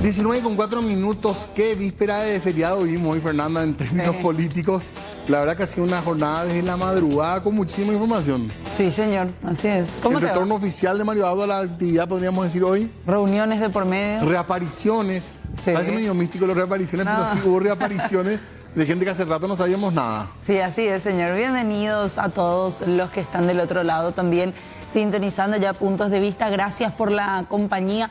19:04. Qué víspera de feriado vivimos hoy, Fernanda, en términos políticos. La verdad que ha sido una jornada desde la madrugada con muchísima información. Sí, señor, así es. ¿Cómo el retorno oficial de Mario Abdo a la actividad, podríamos decir hoy. Reuniones de por medio. Reapariciones. Sí. Parece medio místico las reapariciones, pero sí hubo reapariciones de gente que hace rato no sabíamos nada. Sí, así es, señor. Bienvenidos a todos los que están del otro lado también, sintonizando ya puntos de vista. Gracias por la compañía.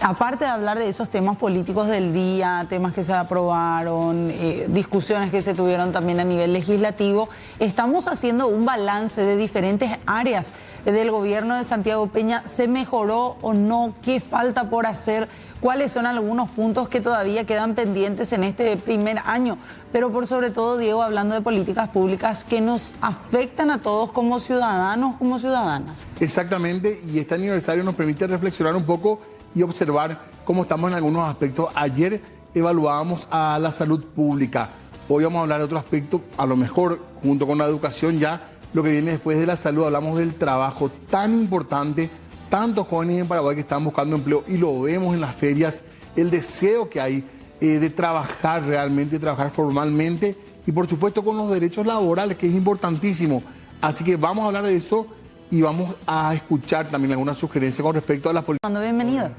Aparte de hablar de esos temas políticos del día, temas que se aprobaron, discusiones que se tuvieron también a nivel legislativo, estamos haciendo un balance de diferentes áreas del gobierno de Santiago Peña. ¿Se mejoró o no? ¿Qué falta por hacer? ¿Cuáles son algunos puntos que todavía quedan pendientes en este primer año? Pero por sobre todo, Diego, hablando de políticas públicas que nos afectan a todos como ciudadanos, como ciudadanas. Exactamente, y este aniversario nos permite reflexionar un poco y observar cómo estamos en algunos aspectos. Ayer evaluábamos a la salud pública. Hoy vamos a hablar de otro aspecto, a lo mejor junto con la educación ya, lo que viene después de la salud. Hablamos del trabajo tan importante, tantos jóvenes en Paraguay que están buscando empleo y lo vemos en las ferias, el deseo que hay de trabajar realmente, de trabajar formalmente y por supuesto con los derechos laborales, que es importantísimo. Así que vamos a hablar de eso. Y vamos a escuchar también algunas sugerencias con respecto a las políticas. Bienvenido.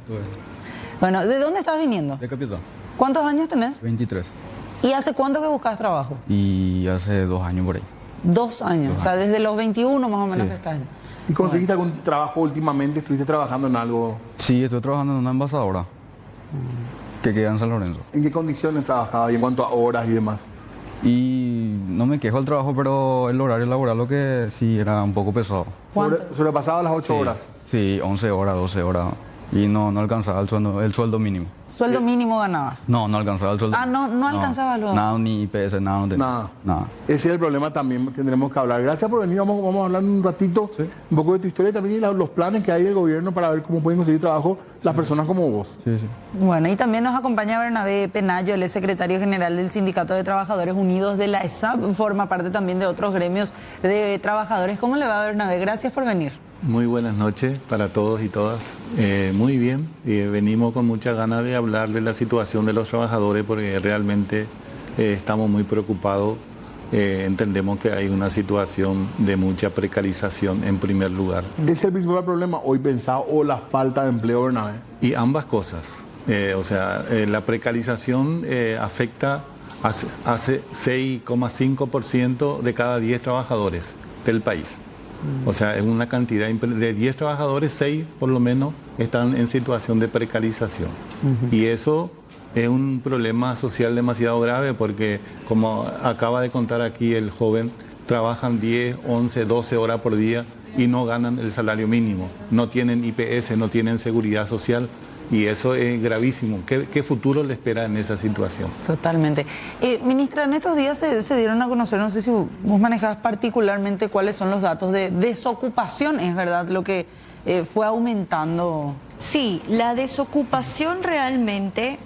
Bueno, ¿de dónde estás viniendo? De Capital. ¿Cuántos años tenés? 23. ¿Y hace cuánto que buscas trabajo? Y hace 2 años por ahí. 2 años, o sea, desde los 21 más o menos que estás. ¿Y conseguiste algún trabajo últimamente? ¿Estuviste trabajando en algo? Sí, estoy trabajando en una embajadora que queda en San Lorenzo. ¿En qué condiciones trabajabas y en cuanto a horas y demás? Y no me quejo del trabajo, pero el horario laboral lo que sí era un poco pesado. ¿Sobrepasaba las 8 horas? Sí, 11 horas, 12 horas. Y no alcanzaba el sueldo mínimo. ¿Sueldo mínimo ganabas? No alcanzaba el sueldo. Ah, no alcanzaba luego. Nada, ni IPS, nada, no tenía. Nada. Ese es el problema también, tendremos que hablar. Gracias por venir, vamos a hablar un ratito, un poco de tu historia y también los planes que hay del gobierno para ver cómo pueden conseguir trabajo las personas como vos. Sí. Bueno, y también nos acompaña Bernabé Penayo, él es secretario general del Sindicato de Trabajadores Unidos de la ESAP, forma parte también de otros gremios de trabajadores. ¿Cómo le va, Bernabé? Gracias por venir. Muy buenas noches para todos y todas. Muy bien, venimos con muchas ganas de hablar de la situación de los trabajadores porque realmente estamos muy preocupados. Entendemos que hay una situación de mucha precarización en primer lugar. ¿Es el principal problema hoy pensado o la falta de empleo, Bernabé? Y ambas cosas. La precarización afecta a 6,5% de cada 10 trabajadores del país. O sea, es una cantidad de 10 trabajadores, 6 por lo menos están en situación de precarización. Y eso es un problema social demasiado grave porque, como acaba de contar aquí el joven, trabajan 10, 11, 12 horas por día y no ganan el salario mínimo. No tienen IPS, no tienen seguridad social. Y eso es gravísimo. ¿Qué futuro le espera en esa situación? Totalmente. Ministra, en estos días se dieron a conocer, no sé si vos manejabas particularmente cuáles son los datos de desocupación, ¿es verdad? Lo que fue aumentando. Sí, la desocupación realmente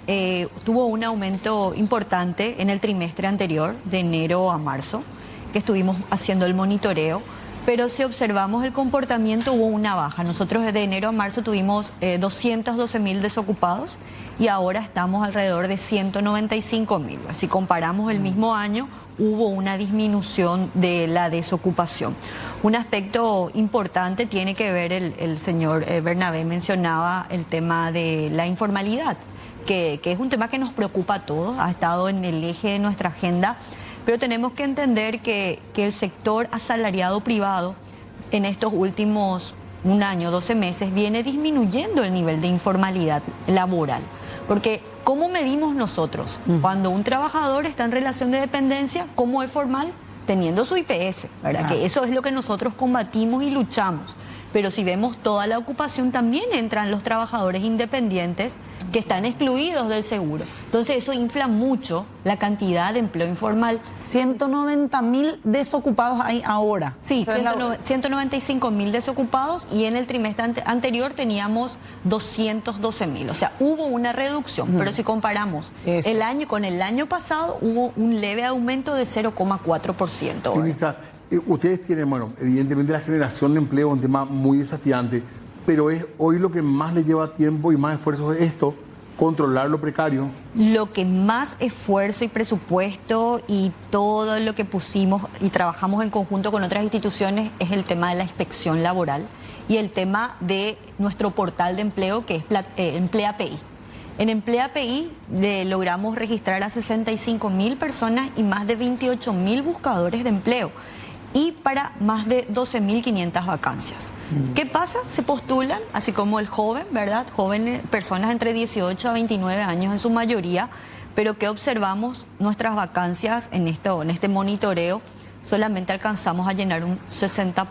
tuvo un aumento importante en el trimestre anterior, de enero a marzo, que estuvimos haciendo el monitoreo. Pero si observamos el comportamiento hubo una baja. Nosotros de enero a marzo tuvimos 212.000 desocupados y ahora estamos alrededor de 195.000. Si comparamos el mismo año, hubo una disminución de la desocupación. Un aspecto importante tiene que ver, el señor Bernabé mencionaba el tema de la informalidad, que es un tema que nos preocupa a todos, ha estado en el eje de nuestra agenda. Pero tenemos que entender que el sector asalariado privado en estos últimos 1 año, 12 meses, viene disminuyendo el nivel de informalidad laboral. Porque ¿cómo medimos nosotros? Cuando un trabajador está en relación de dependencia, ¿cómo es formal? Teniendo su IPS, ¿verdad? Que eso es lo que nosotros combatimos y luchamos. Pero si vemos toda la ocupación, también entran los trabajadores independientes que están excluidos del seguro. Entonces eso infla mucho la cantidad de empleo informal. 190.000 desocupados hay ahora. Sí, 195.000 desocupados y en el trimestre anterior teníamos 212.000. O sea, hubo una reducción, pero si comparamos el año con el año pasado, hubo un leve aumento de 0,4%. Ministra, ustedes tienen, bueno, evidentemente la generación de empleo es un tema muy desafiante, pero es hoy lo que más le lleva tiempo y más esfuerzo es esto, controlar lo precario. Lo que más esfuerzo y presupuesto y todo lo que pusimos y trabajamos en conjunto con otras instituciones es el tema de la inspección laboral y el tema de nuestro portal de empleo que es EmpleaPI. En EmpleaPI logramos registrar a 65.000 personas y más de 28.000 buscadores de empleo y para más de 12.500 vacancias. ¿Qué pasa? Se postulan, así como el joven, ¿verdad? Jóvenes, personas entre 18 a 29 años en su mayoría, pero que observamos nuestras vacancias en este monitoreo, solamente alcanzamos a llenar un 60%.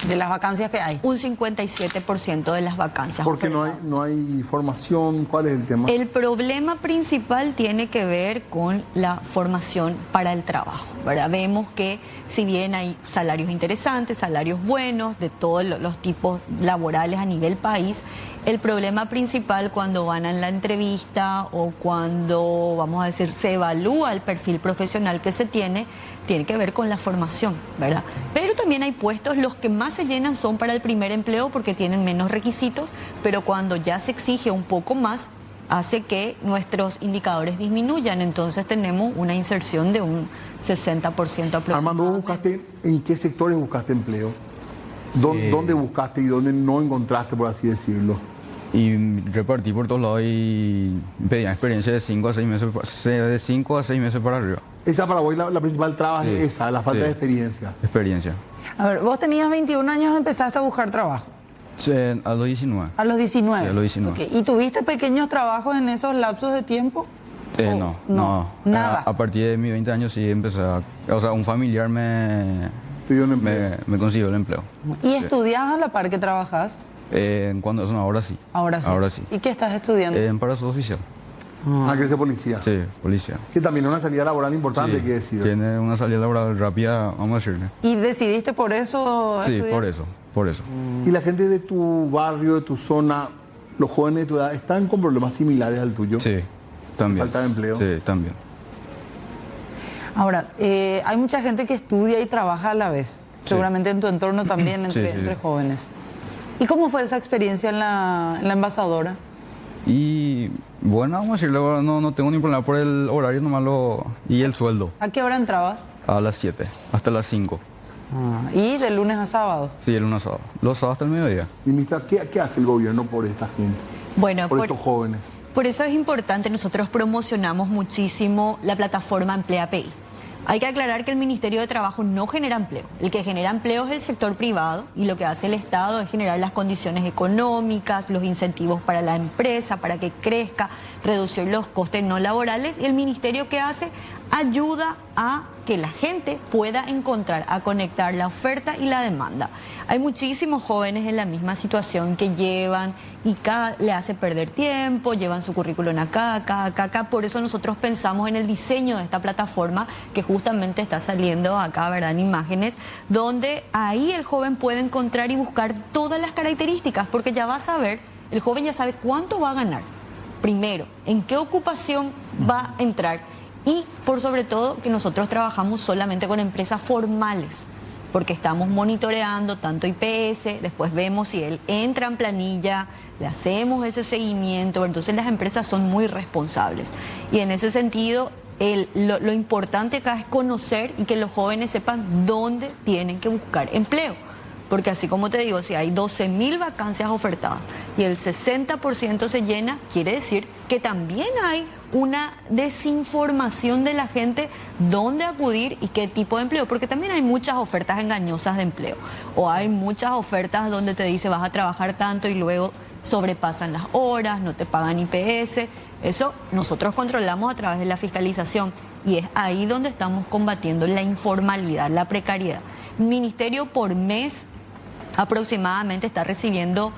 De las vacancias que hay. Un 57% de las vacancias. Porque no hay formación. ¿Cuál es el tema? El problema principal tiene que ver con la formación para el trabajo, ¿verdad? Vemos que si bien hay salarios interesantes, salarios buenos, de todos los tipos laborales a nivel país, el problema principal cuando van a la entrevista o cuando, vamos a decir, se evalúa el perfil profesional que se tiene que ver con la formación, ¿verdad? Pero también hay puestos, los que más se llenan son para el primer empleo porque tienen menos requisitos, pero cuando ya se exige un poco más, hace que nuestros indicadores disminuyan. Entonces tenemos una inserción de un 60% aproximadamente. Armando, ¿vos buscaste, en qué sectores buscaste empleo? ¿Dónde buscaste y dónde no encontraste, por así decirlo? Y repartí por todos lados y pedía experiencia de 5 a 6 meses, de 5 a 6 meses para arriba. Esa para vos la principal traba Sí, es esa, la falta sí. de experiencia. Experiencia. A ver, vos tenías 21 años, empezaste a buscar trabajo. Sí, a los 19. A los 19. Sí, a los 19. Ok. ¿Y tuviste pequeños trabajos en esos lapsos de tiempo? No. Nada. A partir de mis 20 años sí empecé a... O sea, un familiar me consiguió el empleo. ¿Y estudias a la par que trabajas? Cuando eso no, ahora sí. Ahora sí. Ahora sí. ¿Y qué estás estudiando? En para suboficial. Que es de policía. Sí, policía. Que también es una salida laboral importante, Sí, hay que decir. tiene una salida laboral rápida, vamos a decirle. ¿Y decidiste por eso Sí, estudiar? por eso. Y la gente de tu barrio, de tu zona, los jóvenes de tu edad, ¿están con problemas similares al tuyo? Sí, también. Falta de empleo. Sí, también. Ahora, hay mucha gente que estudia y trabaja a la vez. Sí. Seguramente en tu entorno también, entre Sí. jóvenes. ¿Y cómo fue esa experiencia en la embajadora? Y bueno, vamos a decirle, no tengo ningún problema por el horario nomás y el sueldo. ¿A qué hora entrabas? A las 7, hasta las 5. ¿Y de lunes a sábado? Sí, el lunes a sábado. Los sábados hasta el mediodía. Ministra, ¿qué hace el gobierno por esta gente? Bueno, Por estos jóvenes. por eso es importante, nosotros promocionamos muchísimo la plataforma EmpleaPI. Hay que aclarar que el Ministerio de Trabajo no genera empleo. El que genera empleo es el sector privado y lo que hace el Estado es generar las condiciones económicas, los incentivos para la empresa, para que crezca, reducir los costes no laborales. Y el Ministerio, ¿qué hace? Ayuda a que la gente pueda encontrar, a conectar la oferta y la demanda. Hay muchísimos jóvenes en la misma situación que llevan y le hace perder tiempo, llevan su currículum acá. Por eso nosotros pensamos en el diseño de esta plataforma que justamente está saliendo acá, ¿verdad? En imágenes, donde ahí el joven puede encontrar y buscar todas las características, porque ya va a saber, el joven ya sabe cuánto va a ganar. Primero, en qué ocupación va a entrar. Y por sobre todo que nosotros trabajamos solamente con empresas formales, porque estamos monitoreando tanto IPS, después vemos si él entra en planilla, le hacemos ese seguimiento, entonces las empresas son muy responsables. Y en ese sentido, lo importante acá es conocer y que los jóvenes sepan dónde tienen que buscar empleo. Porque así como te digo, si hay 12.000 vacancias ofertadas y el 60% se llena, quiere decir que también hay una desinformación de la gente dónde acudir y qué tipo de empleo. Porque también hay muchas ofertas engañosas de empleo. O hay muchas ofertas donde te dice vas a trabajar tanto y luego sobrepasan las horas, no te pagan IPS. Eso nosotros controlamos a través de la fiscalización. Y es ahí donde estamos combatiendo la informalidad, la precariedad. El Ministerio por mes aproximadamente está recibiendo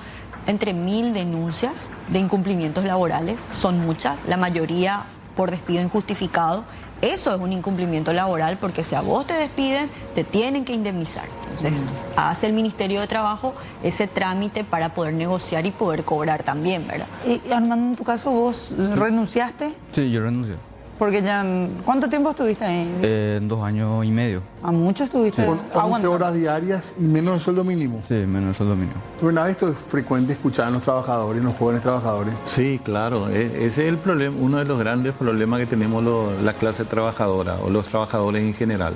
entre 1.000 denuncias de incumplimientos laborales, son muchas, la mayoría por despido injustificado. Eso es un incumplimiento laboral porque si a vos te despiden, te tienen que indemnizar. Entonces, hace el Ministerio de Trabajo ese trámite para poder negociar y poder cobrar también, ¿verdad? Y Armando, en tu caso, ¿vos renunciaste? Sí, yo renuncié. porque ya... ¿Cuánto tiempo estuviste ahí? 2 años y medio. ¿A mucho estuviste? Con 11 horas diarias y menos de sueldo mínimo. Sí, menos el sueldo mínimo. Bueno, esto es frecuente escuchar en los trabajadores, en los jóvenes trabajadores. Sí, claro. Ese es el problema, uno de los grandes problemas que tenemos la clase trabajadora o los trabajadores en general.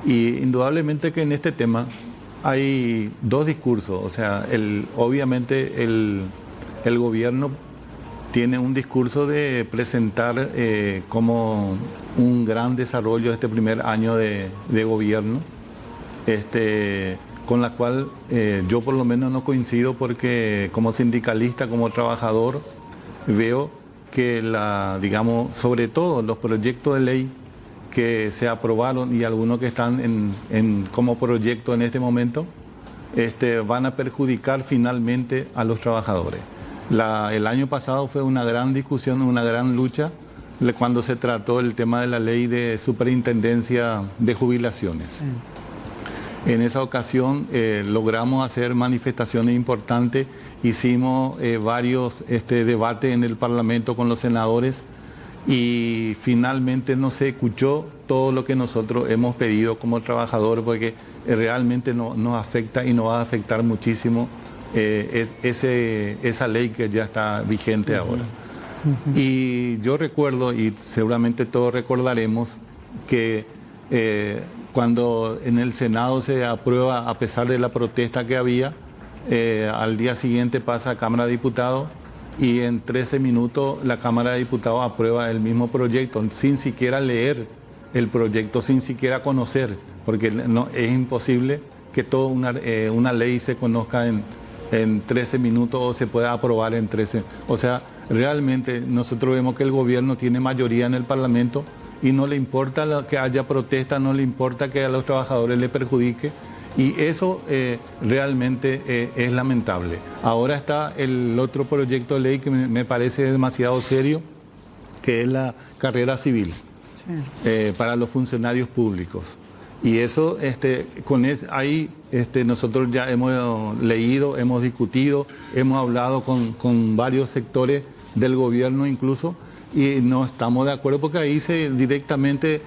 Y indudablemente que en este tema hay dos discursos. O sea, obviamente el gobierno tiene un discurso de presentar como un gran desarrollo este primer año de gobierno, con la cual yo por lo menos no coincido, porque como sindicalista, como trabajador, veo que digamos, sobre todo los proyectos de ley que se aprobaron y algunos que están como proyecto en este momento, van a perjudicar finalmente a los trabajadores. El año pasado fue una gran discusión, una gran lucha, cuando se trató el tema de la ley de superintendencia de jubilaciones. En esa ocasión logramos hacer manifestaciones importantes, hicimos varios debates en el Parlamento con los senadores y finalmente no se escuchó todo lo que nosotros hemos pedido como trabajadores, porque realmente nos afecta y nos va a afectar muchísimo esa ley que ya está vigente ahora. Y yo recuerdo, y seguramente todos recordaremos, que cuando en el Senado se aprueba, a pesar de la protesta que había, al día siguiente pasa a Cámara de Diputados y en 13 minutos la Cámara de Diputados aprueba el mismo proyecto, sin siquiera leer el proyecto, sin siquiera conocer, porque es imposible que toda una ley se conozca en 13 minutos o se pueda aprobar en 13. O sea, realmente nosotros vemos que el gobierno tiene mayoría en el Parlamento y no le importa que haya protesta, no le importa que a los trabajadores le perjudique, y eso realmente es lamentable. Ahora está el otro proyecto de ley que me parece demasiado serio, que es la carrera civil para los funcionarios públicos. Y eso, ahí nosotros ya hemos leído, hemos discutido, hemos hablado con varios sectores del gobierno incluso, y no estamos de acuerdo, porque ahí directamente,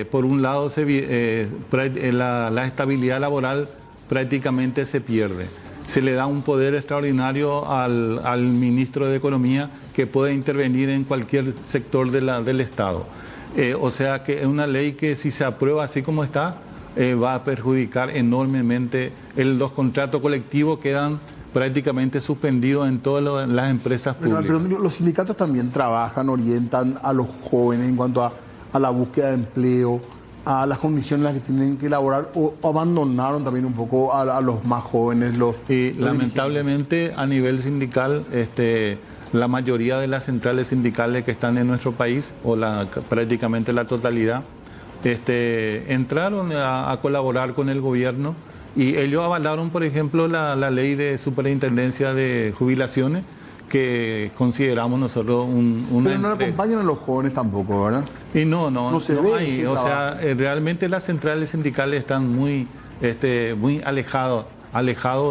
por un lado, la estabilidad laboral prácticamente se pierde. Se le da un poder extraordinario al ministro de Economía, que puede intervenir en cualquier sector del Estado. O sea que es una ley que, si se aprueba así como está, va a perjudicar enormemente. Los contratos colectivos quedan prácticamente suspendidos en todas las empresas públicas. Pero los sindicatos también trabajan, orientan a los jóvenes en cuanto a la búsqueda de empleo, a las condiciones en las que tienen que elaborar, o abandonaron también un poco a los más jóvenes. Y lamentablemente a nivel sindical, la mayoría de las centrales sindicales que están en nuestro país, o prácticamente la totalidad, entraron a colaborar con el gobierno, y ellos avalaron, por ejemplo, la ley de superintendencia de jubilaciones, que consideramos nosotros Pero no acompañan a los jóvenes tampoco, ¿verdad? Y no se ve hay. O sea, realmente las centrales sindicales están muy alejados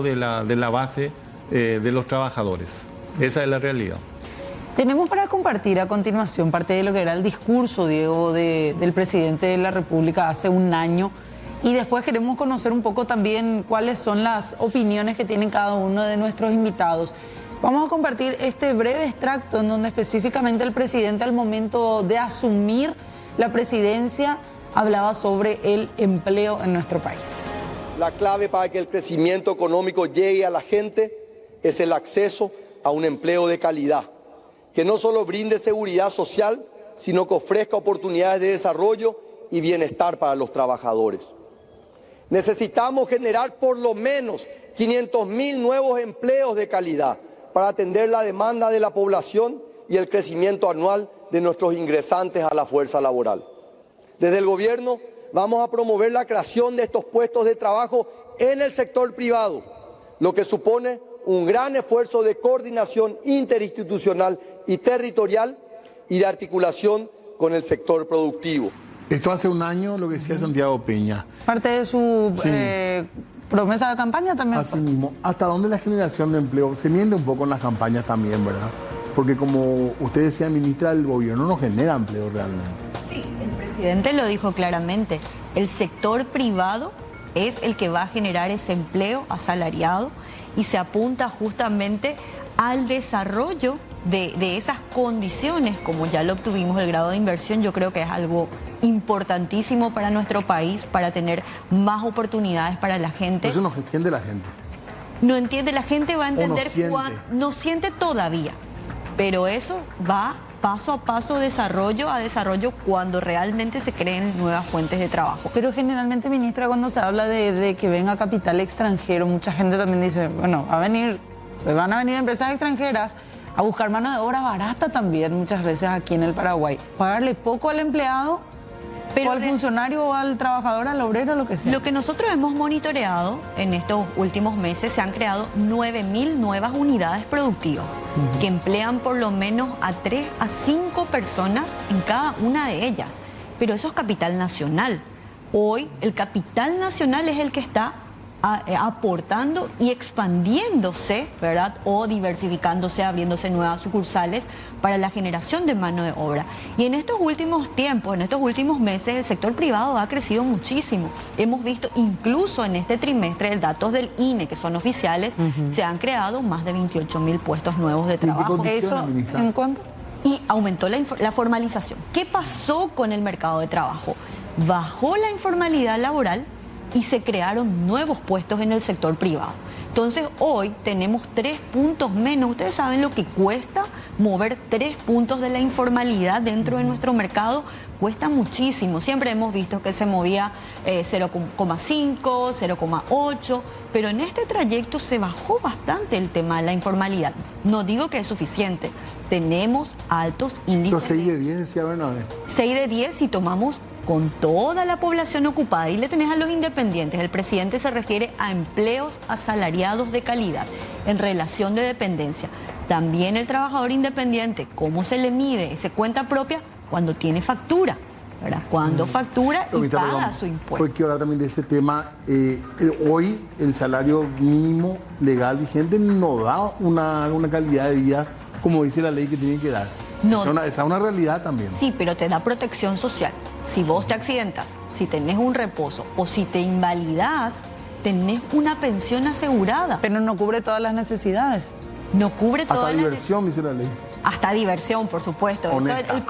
de la base de los trabajadores. Esa es la realidad. Tenemos para compartir a continuación parte de lo que era el discurso, Diego, del presidente de la República hace un año, y después queremos conocer un poco también cuáles son las opiniones que tienen cada uno de nuestros invitados. Vamos a compartir este breve extracto en donde específicamente el presidente, al momento de asumir la presidencia, hablaba sobre el empleo en nuestro país. La clave para que el crecimiento económico llegue a la gente es el acceso a un empleo de calidad, que no solo brinde seguridad social, sino que ofrezca oportunidades de desarrollo y bienestar para los trabajadores. Necesitamos generar por lo menos 500.000 nuevos empleos de calidad para atender la demanda de la población y el crecimiento anual de nuestros ingresantes a la fuerza laboral. Desde el gobierno vamos a promover la creación de estos puestos de trabajo en el sector privado, lo que supone un gran esfuerzo de coordinación interinstitucional y territorial y de articulación con el sector productivo. Esto hace un año, lo que decía Santiago Peña. Parte de su promesa de campaña también. Así mismo. ¿Hasta dónde la generación de empleo? Se miente un poco en las campañas también, ¿verdad? Porque como usted decía, ministra, el gobierno no genera empleo realmente. Sí, el presidente lo dijo claramente. El sector privado es el que va a generar ese empleo asalariado y se apunta justamente al desarrollo de esas condiciones, como ya lo obtuvimos el grado de inversión. Yo creo que es algo importantísimo para nuestro país, para tener más oportunidades para la gente. Eso no entiende la gente. No entiende, la gente va a entender no siente todavía, pero eso va paso a paso, desarrollo a desarrollo, cuando realmente se creen nuevas fuentes de trabajo. Pero generalmente, ministra, cuando se habla de que venga capital extranjero, mucha gente también dice, bueno, van a venir empresas extranjeras a buscar mano de obra barata también, muchas veces aquí en el Paraguay. Pagarle poco al empleado, o al funcionario, o al trabajador, al obrero, lo que sea. Lo que nosotros hemos monitoreado en estos últimos meses, se han creado 9.000 nuevas unidades productivas que emplean por lo menos a 3 a 5 personas en cada una de ellas. Pero eso es capital nacional. Hoy el capital nacional es el que está aportando y expandiéndose, ¿verdad? O diversificándose, abriéndose nuevas sucursales para la generación de mano de obra. Y en estos últimos tiempos, en estos últimos meses, el sector privado ha crecido muchísimo. Hemos visto incluso en este trimestre, datos del INE, que son oficiales, se han creado más de 28.000 puestos nuevos de trabajo. ¿Eso en cuánto? Y aumentó la formalización. ¿Qué pasó con el mercado de trabajo? Bajó la informalidad laboral y se crearon nuevos puestos en el sector privado. Entonces hoy tenemos 3 puntos menos. Ustedes saben lo que cuesta mover 3 puntos de la informalidad dentro de nuestro mercado. Cuesta muchísimo. Siempre hemos visto que se movía 0,5, 0,8, pero en este trayecto se bajó bastante el tema de la informalidad. No digo que es suficiente. Tenemos altos índices. 6 de 10 decía Bernabé. 6 de 10 si tomamos con toda la población ocupada, y le tenés a los independientes. El presidente se refiere a empleos asalariados de calidad en relación de dependencia. También el trabajador independiente, ¿cómo se le mide esa cuenta propia? Cuando tiene factura, ¿verdad? Cuando factura y paga su impuesto. Hoy quiero hablar también de ese tema. Hoy el salario mínimo legal vigente no da una calidad de vida como dice la ley que tiene que dar. No. Esa es una realidad también. Sí, pero te da protección social. Si vos te accidentas, si tenés un reposo o si te invalidas, tenés una pensión asegurada. Pero no cubre todas las necesidades. No cubre todas las necesidades. Hasta diversión, dice la ley. Hasta diversión, por supuesto. Eso, el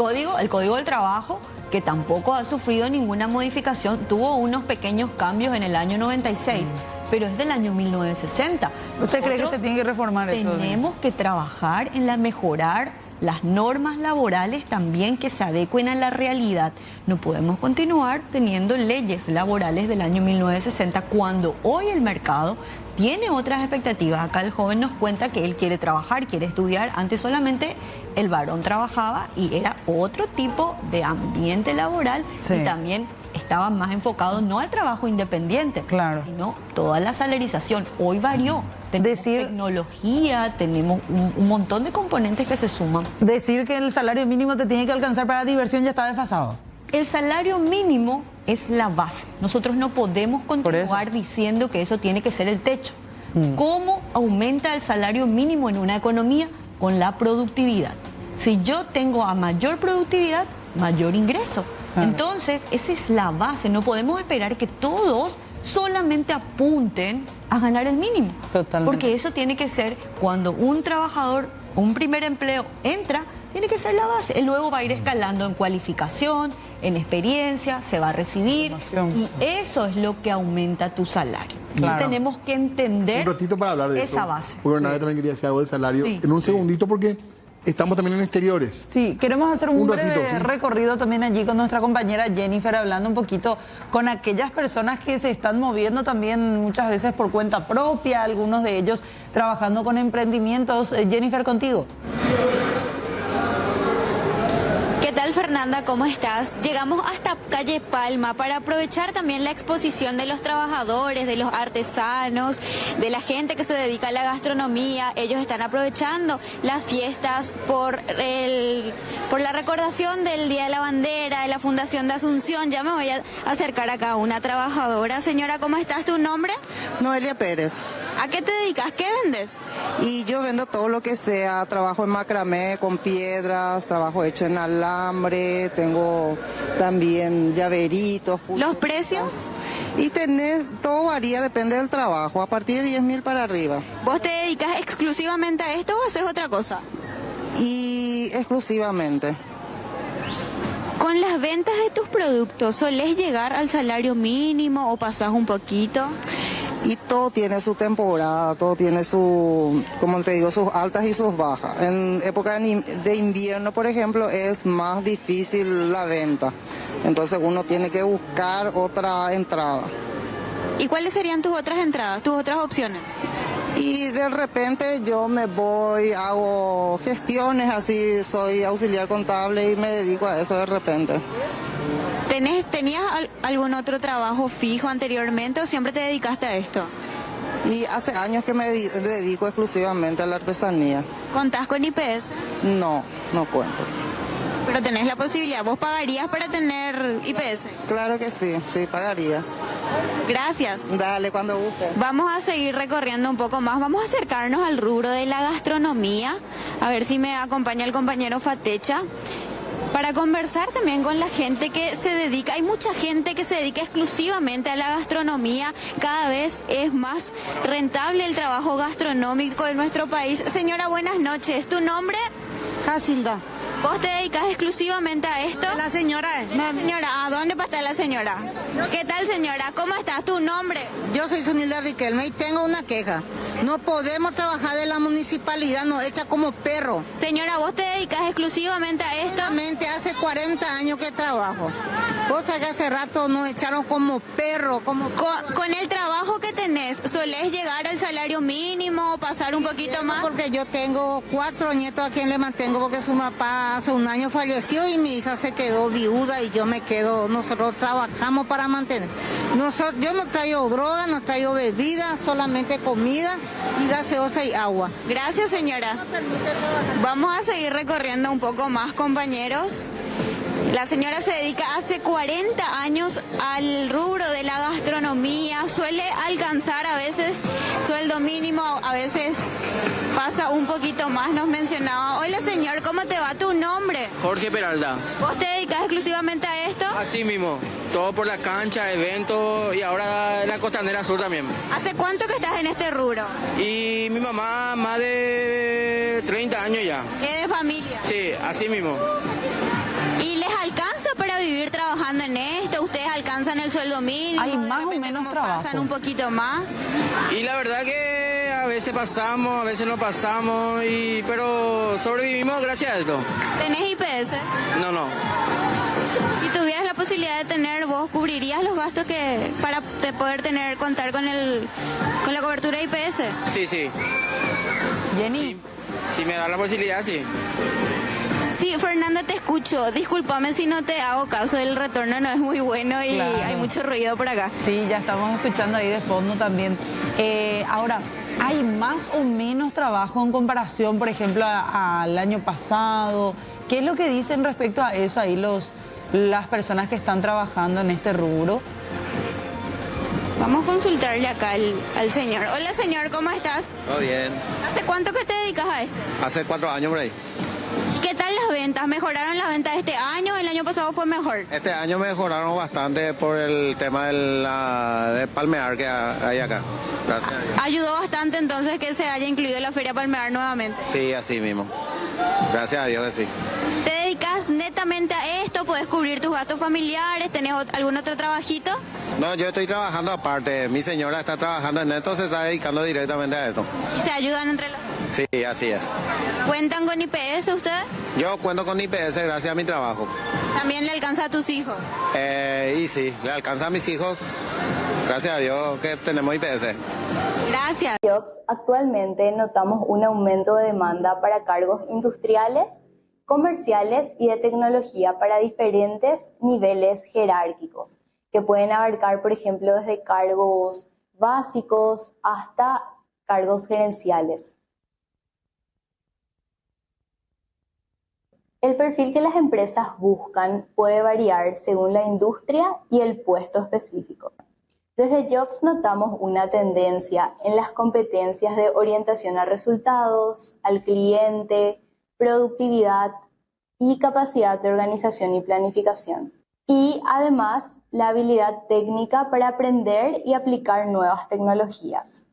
código del trabajo, que tampoco ha sufrido ninguna modificación, tuvo unos pequeños cambios en el año 96. Pero es del año 1960. ¿Usted cree que se tiene que reformar eso? Tenemos que trabajar en mejorar las normas laborales también, que se adecuen a la realidad. No podemos continuar teniendo leyes laborales del año 1960 cuando hoy el mercado tiene otras expectativas. Acá el joven nos cuenta que él quiere trabajar, quiere estudiar. Antes solamente el varón trabajaba y era otro tipo de ambiente laboral, sí. Y también estaba más enfocado no al trabajo independiente, claro, sino toda la salarización. Hoy varió. Tenemos tecnología, tenemos un montón de componentes que se suman. Decir que el salario mínimo te tiene que alcanzar para diversión ya está desfasado. El salario mínimo es la base. Nosotros no podemos continuar diciendo que eso tiene que ser el techo. ¿Cómo aumenta el salario mínimo en una economía? Con la productividad. Si yo tengo a mayor productividad, mayor ingreso. Entonces, esa es la base. No podemos esperar que todos solamente apunten a ganar el mínimo. Totalmente. Porque eso tiene que ser, cuando un trabajador, un primer empleo entra, tiene que ser la base. Él luego va a ir escalando en cualificación, en experiencia, se va a recibir. Y eso es lo que aumenta tu salario. Claro. Y tenemos que entender un ratito para hablar de esa base. Porque Bernabé también quería decir algo del salario. Sí. En un segundito, porque estamos también en exteriores. Sí, queremos hacer un breve recorrido también allí con nuestra compañera Jennifer, hablando un poquito con aquellas personas que se están moviendo también muchas veces por cuenta propia, algunos de ellos trabajando con emprendimientos. Jennifer, contigo. ¿Qué tal, Fernanda? ¿Cómo estás? Llegamos hasta calle Palma para aprovechar también la exposición de los trabajadores, de los artesanos, de la gente que se dedica a la gastronomía. Ellos están aprovechando las fiestas por la recordación del Día de la Bandera, de la Fundación de Asunción. Ya me voy a acercar acá a una trabajadora. Señora, ¿cómo estás? ¿Tu nombre? Noelia Pérez. ¿A qué te dedicas? ¿Qué vendes? Y yo vendo todo lo que sea, trabajo en macramé con piedras, trabajo hecho en alambre, tengo también llaveritos. ¿Los precios? Y todo varía, depende del trabajo, a partir de 10.000 para arriba. ¿Vos te dedicas exclusivamente a esto o haces otra cosa? Y exclusivamente. Con las ventas de tus productos, ¿solés llegar al salario mínimo o pasás un poquito? Y todo tiene su temporada, todo tiene como te digo, sus altas y sus bajas. En época de invierno, por ejemplo, es más difícil la venta. Entonces uno tiene que buscar otra entrada. ¿Y cuáles serían tus otras entradas, tus otras opciones? Y de repente yo me voy, hago gestiones, así soy auxiliar contable y me dedico a eso de repente. ¿Tenías algún otro trabajo fijo anteriormente o siempre te dedicaste a esto? Y hace años que me dedico exclusivamente a la artesanía. ¿Contás con IPS? No, no cuento. Pero tenés la posibilidad, ¿vos pagarías para tener IPS? Claro que sí, sí, pagaría. Gracias. Dale, cuando guste. Vamos a seguir recorriendo un poco más, vamos a acercarnos al rubro de la gastronomía, a ver si me acompaña el compañero Fatecha, para conversar también con la gente que se dedica. Hay mucha gente que se dedica exclusivamente a la gastronomía, cada vez es más rentable el trabajo gastronómico en nuestro país. Señora, buenas noches, ¿tu nombre? Jacinda. ¿Vos te dedicas exclusivamente a esto? La señora. Señora, ¿a dónde está la señora? ¿Qué tal, señora? ¿Cómo estás? ¿Tu nombre? Yo soy Sunilda Riquelme y tengo una queja. No podemos trabajar de la municipalidad, nos echa como perro. Señora, ¿vos te dedicas exclusivamente a esto? Exactamente, hace 40 años que trabajo. Cosa que hace rato nos echaron como perro, como... Con el trabajo que tenés, ¿solés llegar al salario mínimo o pasar un poquito más? Porque yo tengo 4 nietos a quien le mantengo porque su papá hace un año falleció y mi hija se quedó viuda y yo me quedo, nosotros trabajamos para mantener. Yo no traigo droga, no traigo bebida, solamente comida y gaseosa y agua. Gracias, señora. Vamos a seguir recorriendo un poco más, compañeros. La señora se dedica hace 40 años al rubro de la gastronomía, suele alcanzar a veces sueldo mínimo, a veces pasa un poquito más, nos mencionaba. Hola señor, ¿cómo te va? ¿Tu nombre? Jorge Peralta. ¿Vos te dedicas exclusivamente a esto? Así mismo, todo por la cancha, eventos y ahora en la Costanera Sur también. ¿Hace cuánto que estás en este rubro? Y mi mamá más de 30 años ya. ¿Es de familia? Sí, así mismo. ¿Y les alcanza para vivir trabajando en esto? ¿Ustedes alcanzan el sueldo mínimo? Hay más o menos trabajo. ¿Pasan un poquito más? Y la verdad que a veces pasamos, a veces no pasamos, pero sobrevivimos gracias a esto. ¿Tenés IPS? No. Si tuvieras la posibilidad de tener, ¿vos cubrirías los gastos que para poder contar con la cobertura IPS? Sí. Jenny. Si me da la posibilidad, sí. Sí, Fernanda, te escucho. Discúlpame si no te hago caso, el retorno no es muy bueno y Claro. hay mucho ruido por acá. Sí, ya estamos escuchando ahí de fondo también. Ahora, ¿hay más o menos trabajo en comparación, por ejemplo, al año pasado? ¿Qué es lo que dicen respecto a eso ahí las personas que están trabajando en este rubro? Vamos a consultarle acá al señor. Hola, señor, ¿cómo estás? Todo bien. ¿Hace cuánto que te dedicas a esto? Hace 4 años por ahí. ¿Y qué tal las ventas? ¿Mejoraron las ventas este año? ¿El año pasado fue mejor? Este año mejoraron bastante por el tema de palmear que hay acá. Gracias a Dios. ¿Ayudó bastante entonces que se haya incluido la Feria Palmear nuevamente? Sí, así mismo. Gracias a Dios que sí. ¿Te dedicas netamente a esto? ¿Puedes cubrir tus gastos familiares? ¿Tenés algún otro trabajito? No, yo estoy trabajando aparte. Mi señora está trabajando en esto, se está dedicando directamente a esto. ¿Y se ayudan entre los dos? Sí, así es. ¿Cuentan con IPS ustedes? Yo cuento con IPS gracias a mi trabajo. ¿También le alcanza a tus hijos? Y sí, le alcanza a mis hijos. Gracias a Dios que tenemos IPS. Gracias. Jobs, actualmente notamos un aumento de demanda para cargos industriales, comerciales y de tecnología para diferentes niveles jerárquicos, que pueden abarcar, por ejemplo, desde cargos básicos hasta cargos gerenciales. El perfil que las empresas buscan puede variar según la industria y el puesto específico. Desde Jobs notamos una tendencia en las competencias de orientación a resultados, al cliente, productividad y capacidad de organización y planificación. Y además la habilidad técnica para aprender y aplicar nuevas tecnologías.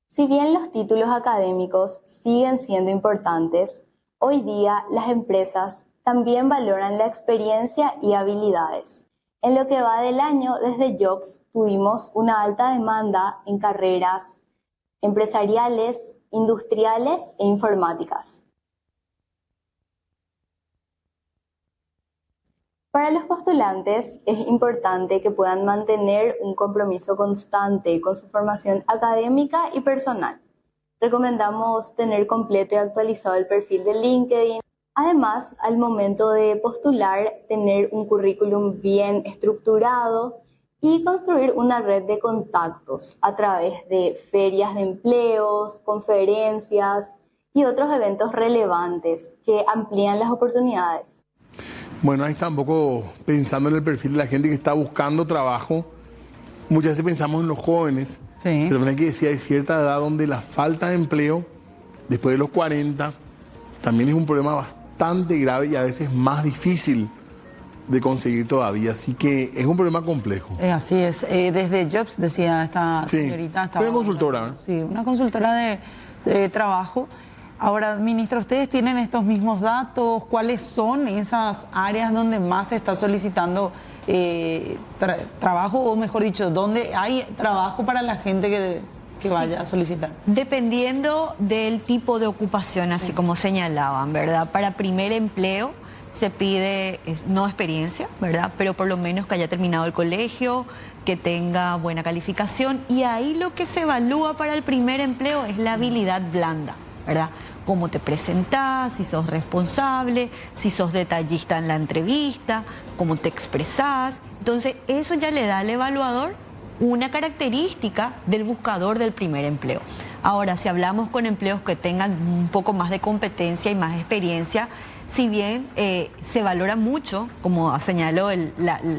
Si bien los títulos académicos siguen siendo importantes, hoy día las empresas también valoran la experiencia y habilidades. En lo que va del año, desde Jobs tuvimos una alta demanda en carreras empresariales, industriales e informáticas. Para los postulantes es importante que puedan mantener un compromiso constante con su formación académica y personal. Recomendamos tener completo y actualizado el perfil de LinkedIn. Además, al momento de postular, tener un currículum bien estructurado y construir una red de contactos a través de ferias de empleos, conferencias y otros eventos relevantes que amplían las oportunidades. Bueno, ahí está un poco pensando en el perfil de la gente que está buscando trabajo. Muchas veces pensamos en los jóvenes, pero también hay que decir, hay cierta edad donde la falta de empleo, después de los 40, también es un problema bastante grave y a veces más difícil de conseguir todavía. Así que es un problema complejo. Así es. Desde Jobs, decía esta señorita. Una consultora. Sí, una consultora de trabajo. Ahora, ministra, ¿ustedes tienen estos mismos datos? ¿Cuáles son esas áreas donde más se está solicitando trabajo? O mejor dicho, ¿dónde hay trabajo para la gente que vaya a solicitar? Dependiendo del tipo de ocupación, así como señalaban, ¿verdad? Para primer empleo se pide no experiencia, ¿verdad? Pero por lo menos que haya terminado el colegio, que tenga buena calificación. Y ahí lo que se evalúa para el primer empleo es la habilidad blanda, ¿verdad? Cómo te presentás, si sos responsable, si sos detallista en la entrevista, cómo te expresás. Entonces, eso ya le da al evaluador una característica del buscador del primer empleo. Ahora, si hablamos con empleos que tengan un poco más de competencia y más experiencia, si bien se valora mucho, como señaló el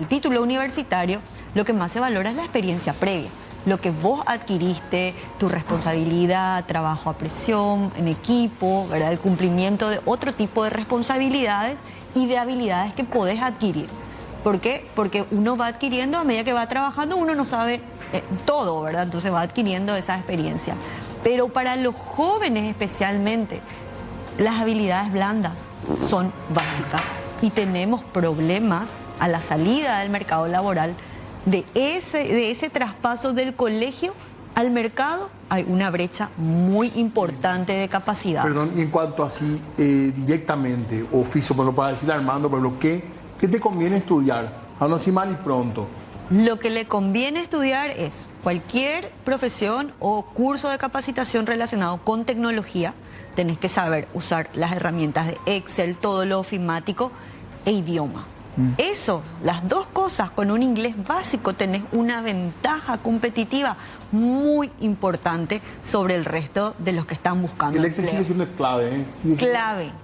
título universitario, lo que más se valora es la experiencia previa. Lo que vos adquiriste, tu responsabilidad, trabajo a presión, en equipo, ¿verdad? El cumplimiento de otro tipo de responsabilidades y de habilidades que podés adquirir. ¿Por qué? Porque uno va adquiriendo, a medida que va trabajando, uno no sabe todo, ¿verdad? Entonces va adquiriendo esa experiencia. Pero para los jóvenes especialmente, las habilidades blandas son básicas y tenemos problemas a la salida del mercado laboral. De ese traspaso del colegio al mercado hay una brecha muy importante de capacidad. Perdón, y en cuanto así directamente, oficio, pero para decirle a Armando, pero ¿qué te conviene estudiar? Hablo así mal y pronto. Lo que le conviene estudiar es cualquier profesión o curso de capacitación relacionado con tecnología. Tenés que saber usar las herramientas de Excel, todo lo ofimático e idioma. Eso, las dos cosas, con un inglés básico tenés una ventaja competitiva muy importante sobre el resto de los que están buscando el Excel sigue siendo clave, ¿eh?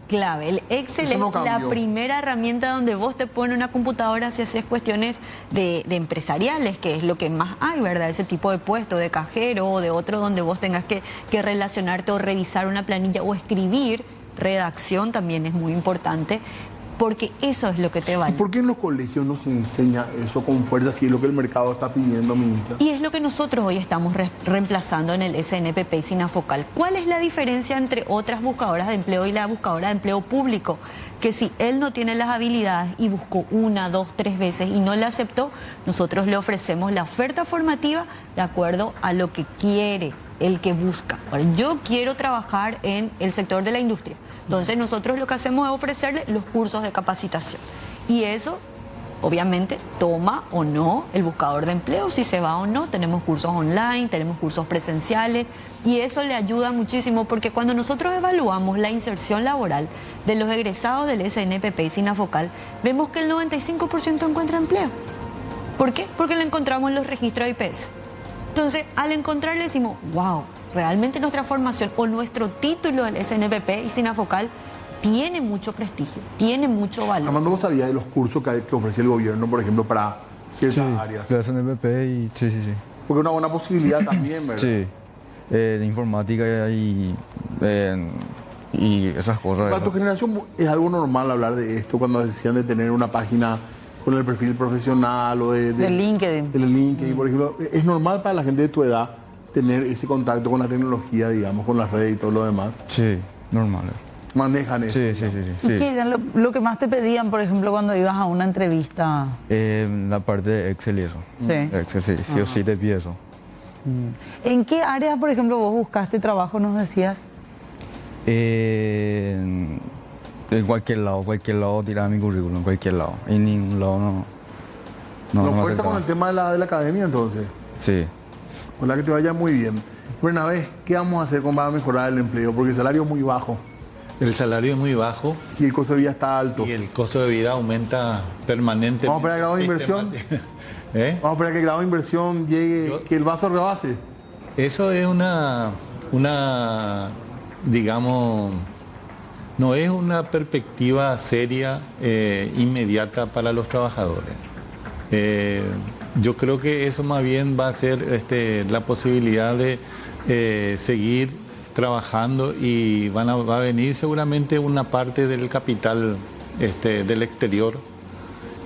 Clave. El Excel es la primera herramienta donde vos te pones una computadora si haces cuestiones de empresariales, que es lo que más hay, ¿verdad? Ese tipo de puesto, de cajero o de otro donde vos tengas que relacionarte o revisar una planilla o escribir. Redacción también es muy importante. Porque eso es lo que te vale. ¿Y por qué en los colegios no se enseña eso con fuerza si es lo que el mercado está pidiendo, ministra? Y es lo que nosotros hoy estamos reemplazando en el SNPP y SINAFOCAL. ¿Cuál es la diferencia entre otras buscadoras de empleo y la buscadora de empleo público? Que si él no tiene las habilidades y buscó 1, 2, 3 veces y no la aceptó, nosotros le ofrecemos la oferta formativa de acuerdo a lo que quiere el que busca. Ahora, yo quiero trabajar en el sector de la industria. Entonces nosotros lo que hacemos es ofrecerle los cursos de capacitación. Y eso, obviamente, toma o no el buscador de empleo, si se va o no. Tenemos cursos online, tenemos cursos presenciales y eso le ayuda muchísimo porque cuando nosotros evaluamos la inserción laboral de los egresados del SNPP y SINAFOCAL, vemos que el 95% encuentra empleo. ¿Por qué? Porque lo encontramos en los registros de IPS. Entonces, al encontrarle decimos, wow, realmente nuestra formación o nuestro título del SNPP y SINAFOCAL tiene mucho prestigio, tiene mucho valor. Armando, ¿vos sabías de los cursos que ofrece el gobierno, por ejemplo, para ciertas áreas? Sí, hacen MP y sí. Porque es una buena posibilidad también, ¿verdad? Sí, de informática y esas cosas. Para tu generación es algo normal hablar de esto cuando decían de tener una página con el perfil profesional o de LinkedIn. De LinkedIn, por ejemplo. ¿Es normal para la gente de tu edad tener ese contacto con la tecnología, digamos, con las redes y todo lo demás? Sí, normal. Manejan eso. Sí. ¿Y qué era lo que más te pedían, por ejemplo, cuando ibas a una entrevista? La parte de Excel y eso. Sí. Excel, sí o sí te pide eso. ¿En qué áreas, por ejemplo, vos buscaste trabajo, nos decías? En cualquier lado tiraba mi currículum, en cualquier lado. En ningún lado ¿No me fuerza acercaba. con el tema de la academia entonces? Sí. Ojalá que te vaya muy bien. Bernabé, ¿qué vamos a hacer para mejorar el empleo? Porque el salario es muy bajo. El salario es muy bajo. Y el costo de vida está alto. Y el costo de vida aumenta permanentemente. ¿Vamos a esperar el grado de inversión? ¿Vamos a esperar que el grado de inversión llegue, que el vaso rebase? Eso es una digamos, no es una perspectiva seria, inmediata para los trabajadores. Yo creo que eso más bien va a ser la posibilidad de seguir trabajando y va a venir seguramente una parte del capital del exterior,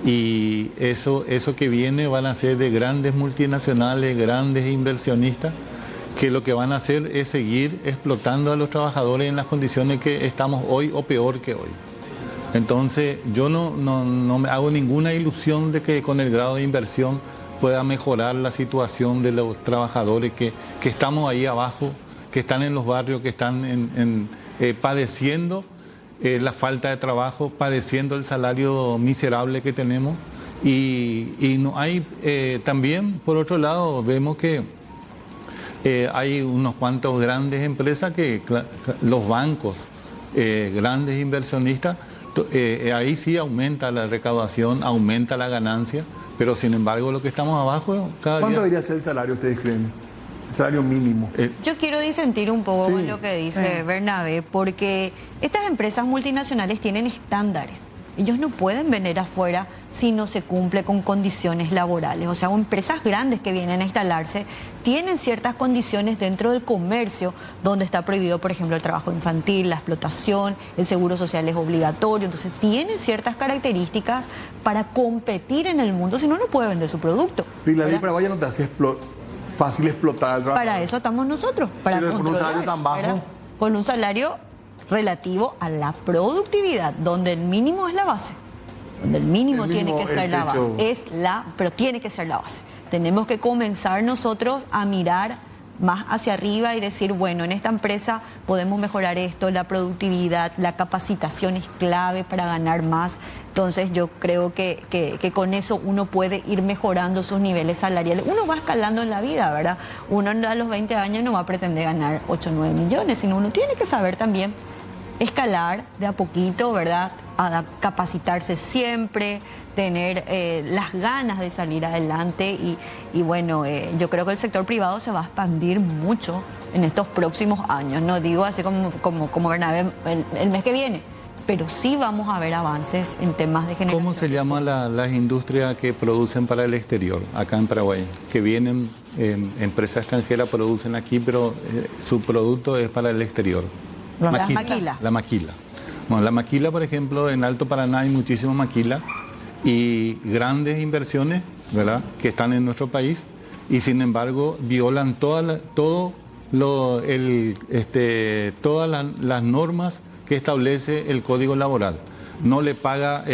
y eso que viene van a ser de grandes multinacionales, grandes inversionistas, que lo que van a hacer es seguir explotando a los trabajadores en las condiciones que estamos hoy o peor que hoy. Entonces yo no me hago ninguna ilusión de que con el grado de inversión pueda mejorar la situación de los trabajadores que estamos ahí abajo, que están en los barrios, que están padeciendo la falta de trabajo, padeciendo el salario miserable que tenemos. Y no hay, también, por otro lado, vemos que hay unos cuantos grandes empresas que los bancos, grandes inversionistas, ahí sí aumenta la recaudación, aumenta la ganancia, pero sin embargo lo que estamos abajo cada día... ¿Cuánto debería ser el salario, ustedes creen? El salario mínimo. Yo quiero disentir un poco con lo que dice Bernabé, porque estas empresas multinacionales tienen estándares. Ellos no pueden vender afuera si no se cumple con condiciones laborales. O sea, empresas grandes que vienen a instalarse tienen ciertas condiciones dentro del comercio, donde está prohibido, por ejemplo, el trabajo infantil, la explotación, el seguro social es obligatorio. Entonces, tienen ciertas características para competir en el mundo, si no, no puede vender su producto. Y la ley paraguaya no te hace fácil explotar al trabajador. Para eso estamos nosotros, para pero con un salario tan bajo. ¿verdad? Con un salario relativo a la productividad, donde el mínimo es la base, donde el mínimo tiene que ser la base, pero tiene que ser la base. Tenemos que comenzar nosotros a mirar más hacia arriba y decir, bueno, en esta empresa podemos mejorar esto, la productividad, la capacitación es clave para ganar más. Entonces yo creo que con eso uno puede ir mejorando sus niveles salariales. Uno va escalando en la vida, ¿verdad? Uno a los 20 años no va a pretender ganar 8 o 9 millones, sino uno tiene que saber también escalar de a poquito, ¿verdad? A capacitarse siempre, tener las ganas de salir adelante y bueno, yo creo que el sector privado se va a expandir mucho en estos próximos años. No digo así como Bernabé el mes que viene, pero sí vamos a ver avances en temas de generación. ¿Cómo se llama las industrias que producen para el exterior, acá en Paraguay? Que vienen, empresas extranjeras producen aquí, pero su producto es para el exterior. La maquila. La maquila. Bueno, la maquila, por ejemplo, en Alto Paraná hay muchísima maquila y grandes inversiones, ¿verdad?, que están en nuestro país y sin embargo violan todas las normas que establece el Código Laboral. No le paga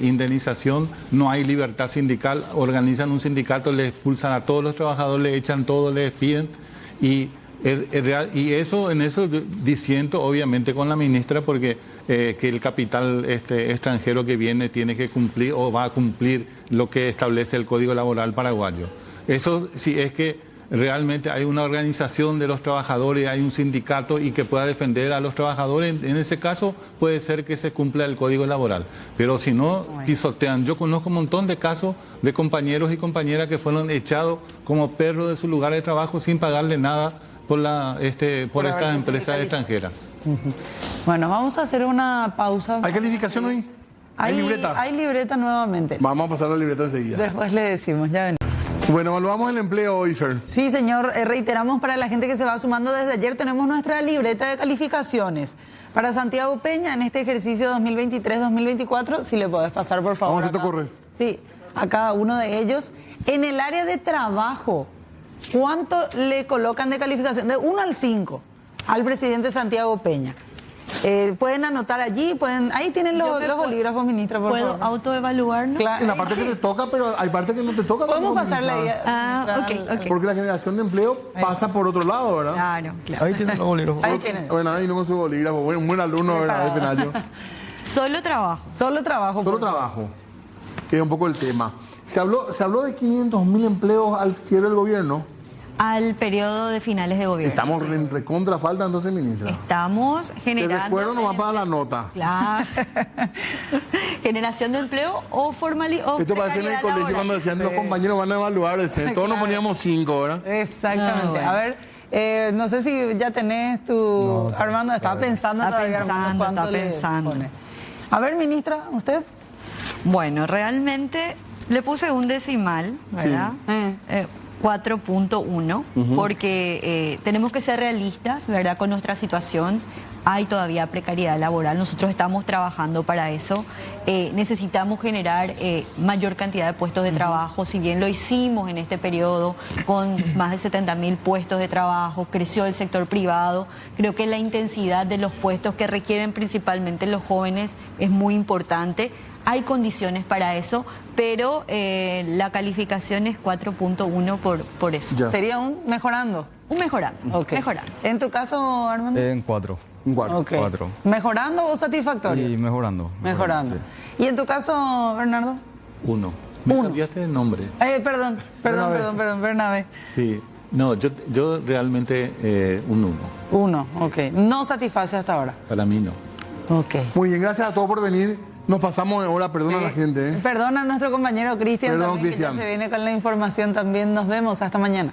indemnización, no hay libertad sindical, organizan un sindicato, le expulsan a todos los trabajadores, le echan todo, le despiden y en eso disiento obviamente con la ministra porque que el capital extranjero que viene tiene que cumplir o va a cumplir lo que establece el Código Laboral paraguayo. Eso sí es que realmente hay una organización de los trabajadores, hay un sindicato y que pueda defender a los trabajadores. En ese caso puede ser que se cumpla el Código Laboral, pero si no, pisotean. Yo conozco un montón de casos de compañeros y compañeras que fueron echados como perros de su lugar de trabajo sin pagarle nada por estas empresas extranjeras. Bueno, vamos a hacer una pausa. ¿Hay calificación hoy? ¿Hay libreta? Hay libreta nuevamente. Vamos a pasar la libreta enseguida. Después le decimos, ya ven. Bueno, evaluamos el empleo hoy, Fer. Sí, señor. Reiteramos para la gente que se va sumando desde ayer, tenemos nuestra libreta de calificaciones. Para Santiago Peña, en este ejercicio 2023-2024, si le podés pasar, por favor. Vamos a hacer correr. Sí, a cada uno de ellos. En el área de trabajo, ¿cuánto le colocan de calificación? De 1 al 5 al presidente Santiago Peña. Pueden anotar allí, ahí tienen los bolígrafos, ministra, por favor. ¿Puedo autoevaluarnos? Claro. En la parte que te toca, pero hay parte que no te toca. Podemos pasarle ahí. Ok. Porque la generación de empleo pasa por otro lado, ¿verdad? Claro. Ahí tienen los bolígrafos. Ahí tienen. Bueno, ahí no con su bolígrafo. Bueno, un buen alumno, ¿verdad? De Penayo. Solo trabajo. Solo trabajo. Solo trabajo. Que es un poco el tema. Se habló de 500.000 empleos al cierre del gobierno. Al periodo de finales de gobierno. Estamos en recontra falta, entonces, ministra. Estamos generando... Te recuerdo nomás para la nota. Claro. Generación de empleo o formalidad. Esto parece en el colegio cuando decían los compañeros van a evaluar. Todos nos poníamos 5, ¿verdad? Exactamente. Bueno. A ver, no sé si ya tenés tu... No, Armando, estaba pensando. Está pensando. A ver, ministra, ¿usted? Bueno, realmente le puse un decimal, ¿verdad? 4.1, porque tenemos que ser realistas, ¿verdad? Con nuestra situación hay todavía precariedad laboral, nosotros estamos trabajando para eso, necesitamos generar mayor cantidad de puestos de trabajo, si bien lo hicimos en este periodo con más de 70.000 puestos de trabajo, creció el sector privado, creo que la intensidad de los puestos que requieren principalmente los jóvenes es muy importante. Hay condiciones para eso, pero la calificación es 4.1 por eso. Ya. Sería un mejorando. Un mejorando. Okay. Mejorando. ¿En tu caso, Armando? En 4. Un 4. Okay. 4. ¿Mejorando o satisfactorio? Y mejorando. Mejorando. Sí. ¿Y en tu caso, Bernardo? 1. Me cambiaste el nombre. Perdón, Bernabé. Sí. No, yo realmente un 1. 1, ok. No satisface hasta ahora. Para mí no. Ok. Muy bien, gracias a todos por venir. Nos pasamos de hora, perdona a la gente. Perdona a nuestro compañero Cristian Perdón, también, que ya Cristian. se viene con la información también. Nos vemos, hasta mañana.